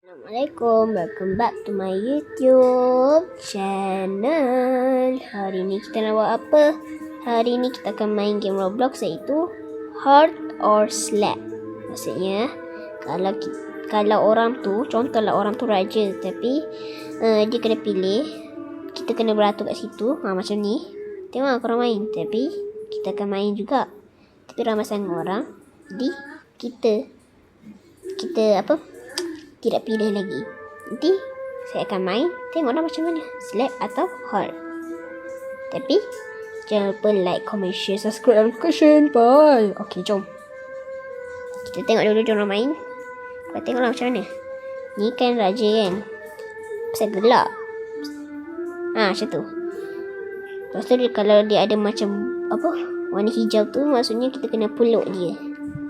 Assalamualaikum, welcome back to my YouTube channel. Hari ni kita nak buat apa? Hari ni kita akan main game Roblox iaitu Hard or Slap. Maksudnya kalau orang tu, contohlah orang tu raja tapi dia kena pilih, kita kena beratur kat situ. Macam ni. Tengok korang main. Tapi kita akan main juga. Tapi ramai sangat orang. Jadi kita tidak pilih lagi. Nanti saya akan main. Tengoklah macam mana, slap atau hard. Tapi jangan lupa like, comment, share, subscribe dan question. Bye. Okay, jom kita tengok dulu diorang main. Kita tengoklah macam mana. Ni kan raja kan, pasal gelap. Macam tu. Lepas tu kalau dia ada macam warna hijau tu, maksudnya kita kena peluk dia.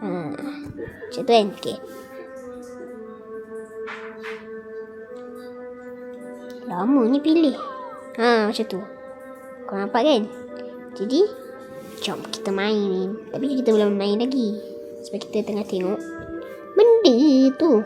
Macam tu kan. Okay. Lama ni pilih. Macam tu. Kau nampak kan? Jadi jom kita main. Tapi kita belum main lagi, sebab kita tengah tengok benda tu.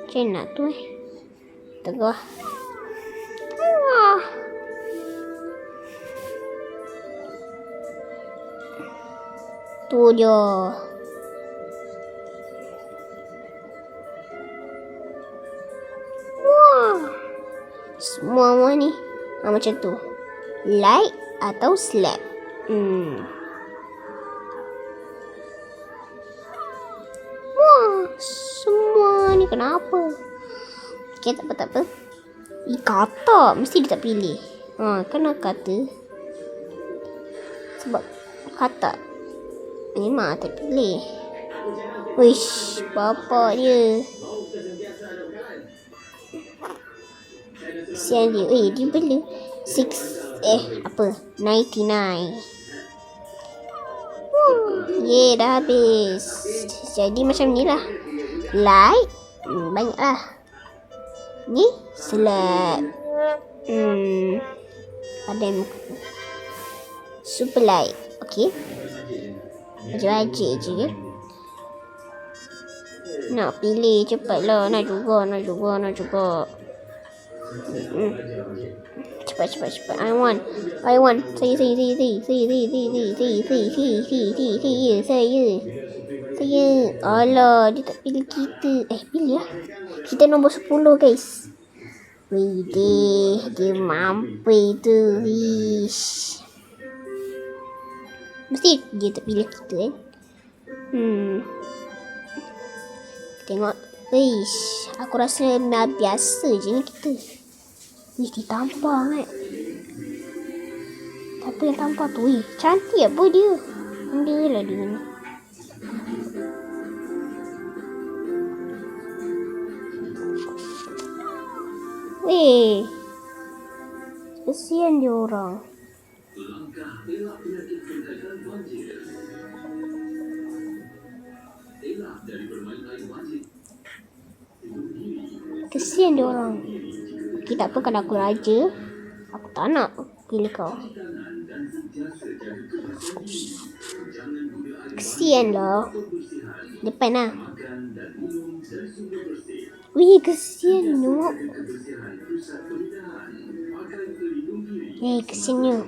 Macam nak tu Tengah. Tu je. Semua ni macam tu. Like atau slap. Semua ni kenapa? Okay, tak apa. Kata mesti dia tak pilih. Kena kata. Sebab kata memang tak pilih. Wish, bapak dia. Sian dia. Dia bela 99. Dah habis. Jadi macam ni lah. Like banyak lah. Ni slap. Ada super like. Okay, wajib je. Nak pilih cepatlah. Nak juga. Cepat. I want. Saya. Alah, dia tak pilih kita. Pilih lah. Kita nombor 10 guys. Dia mampu tu. Mesti dia tak pilih kita kan. Tengok. Aku rasa biasa je ni kita. Dia tampar kan. Tapi yang tampar tu cantik apa dia. Benda lah dia ni. Kesian dia orang. Kesian dia orang. Tak apa, kalau aku raja, aku tak nak pilih kau. Kesian lah. Depan lah. Kesian tengok. Kesiannya.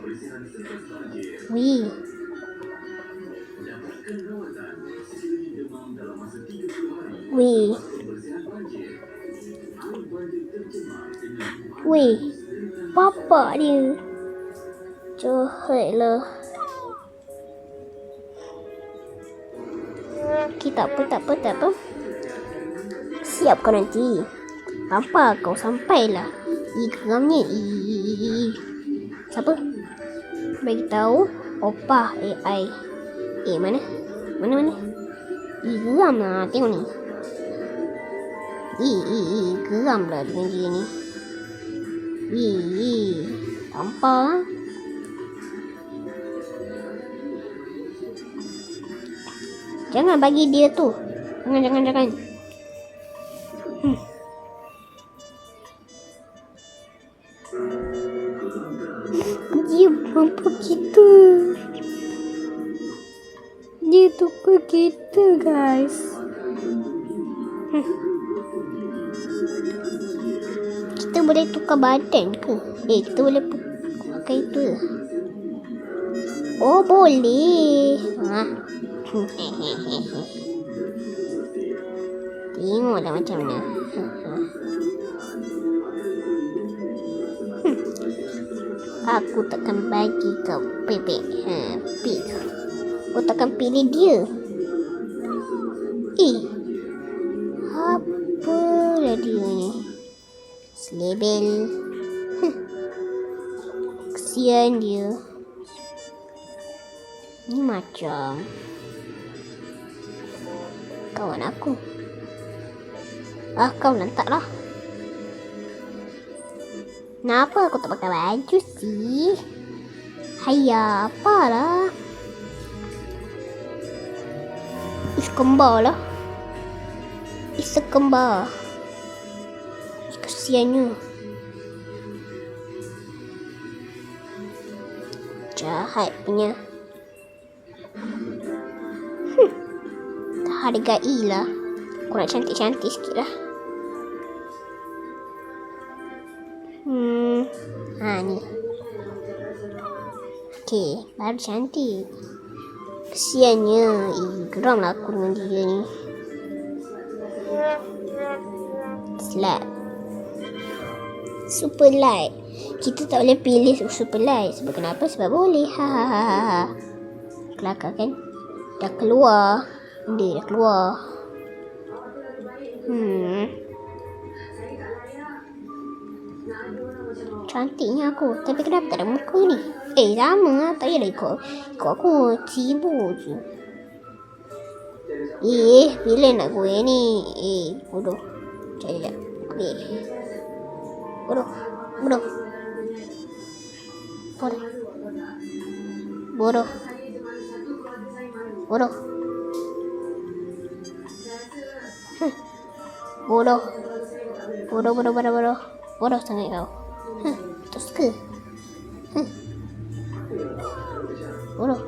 Bapak dia jahat lah. Tak apa. Siap kau nanti. Apa kau sampailah. Geramnya. Siapa? Bagi tahu. Opah AI. Mana? Geram lah. Tengok ni. Geram lah dengan dia ni. Tampar. Jangan bagi dia tu. Jangan. Dia mampu kita. Dia tukar kita guys. Kita boleh tukar badan ke? Kita boleh pakai itu. Oh, boleh. Tengoklah macam mana. Aku takkan bagi kau bebek. Pig. Aku takkan pilih dia. Apalah dia ni? Selebel. Kesian dia. Ni macam kawan aku. Kau lantak lah. Kenapa aku tak pakai baju sih? Hayya, apalah. Kembar lah. Kembar. Kesiannya. Jahat punya. Tak hargai lah. Aku nak cantik-cantik sikit lah. Ni. Okey, baru cantik. Kesiannya. Geram lah aku dengan dia ni. Slap. Super light. Kita tak boleh pilih super light. Sebab kenapa? Sebab boleh. Kelakar kan? Dah keluar. Dia dah keluar. Cantiknya aku. Tapi kenapa tak ada muka ni? Sama lah. Tak payah ikut aku. Sibuk je. Bila nak gue ni? Bodoh. Sekejap. Bodoh. Bodoh sangat kau. Tak suka. Bodoh.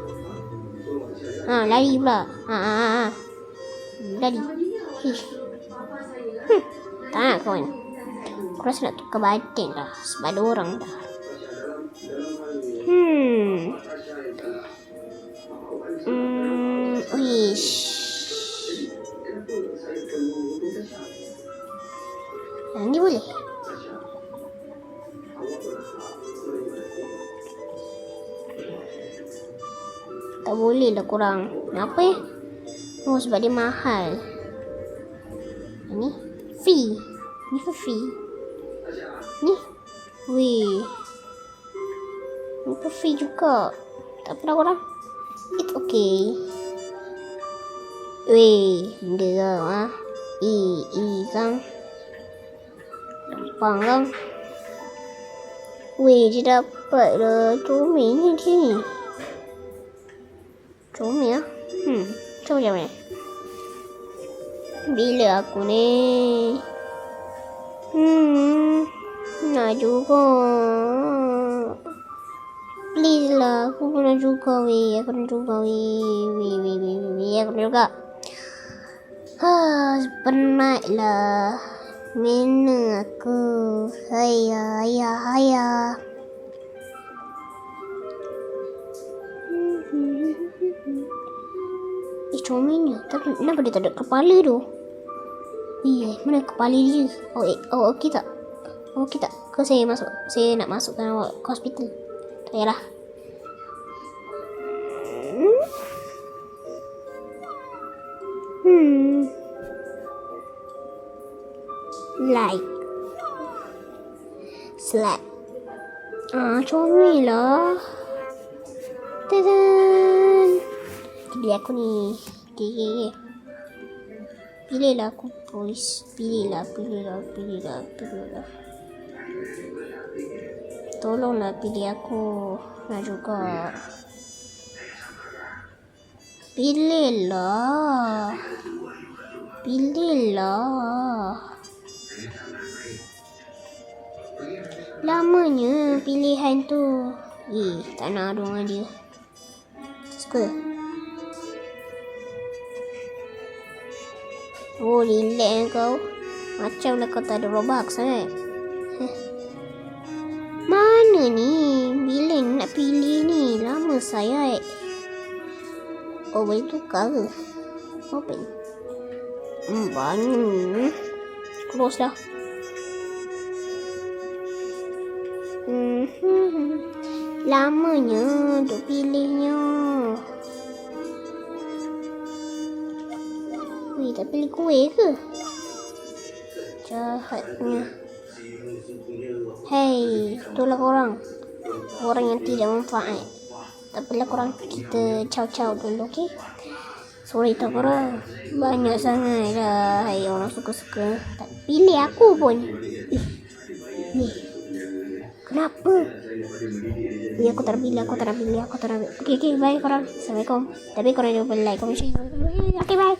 Lari pula. Lari. Tak nak kawan. Aku rasa nak tukar badan lah. Sebab ada orang dah. Wish. Ni boleh. Tak boleh lah korang. Kenapa ya? Sebab dia mahal. Ni free. Ni for free. Ni. Weh. Ni for free juga. Tak apa lah korang. It's okay. Weh. Benda lah. Kan. Gampang kan. Weh, dia dapat lah. Comelnya dia ni. Comel lah. Cuba macam mana? Bila aku ni? Nak juga. Please lah. Aku nak juga weh. Aku nak juga. Penat lah. Mana aku? Hayya. Comelnya. Tapi kenapa dia tak ada kepala tu? Mana kepala dia? Okey tak? Kau saya nak masukkan awak ke hospital. Tak payahlah. Like. Slap. Comel lah. Tadan. Pilih aku ni. Okay. Pilihlah aku, boys. Pilihlah. Tolonglah pilih aku. Nak juga. Pilihlah. Lamanya pilihan tu. Tak nak ada dengan dia. Suka. Oh, relax kau. Macam lah kau tak ada Robux sangat. Mana ni? Bila nak pilih ni? Lama saya. Oh, boleh tukar ke? Open. Banyak. Close dah. Lamanya untuk pilihnya. Weh, tak pilih kuih ke? Jahatnya. Hei, itulah korang. Orang yang tidak manfaat. Tak apalah korang, kita caw-caw dulu, okey? Sorry tak korang. Banyak sangat dah. Hai, orang suka-suka. Tak pilih aku pun. Kenapa? Ya, aku tak pilih. Okey, bye korang. Assalamualaikum. Tapi korang jangan lupa like, comment, share. Okay, bye.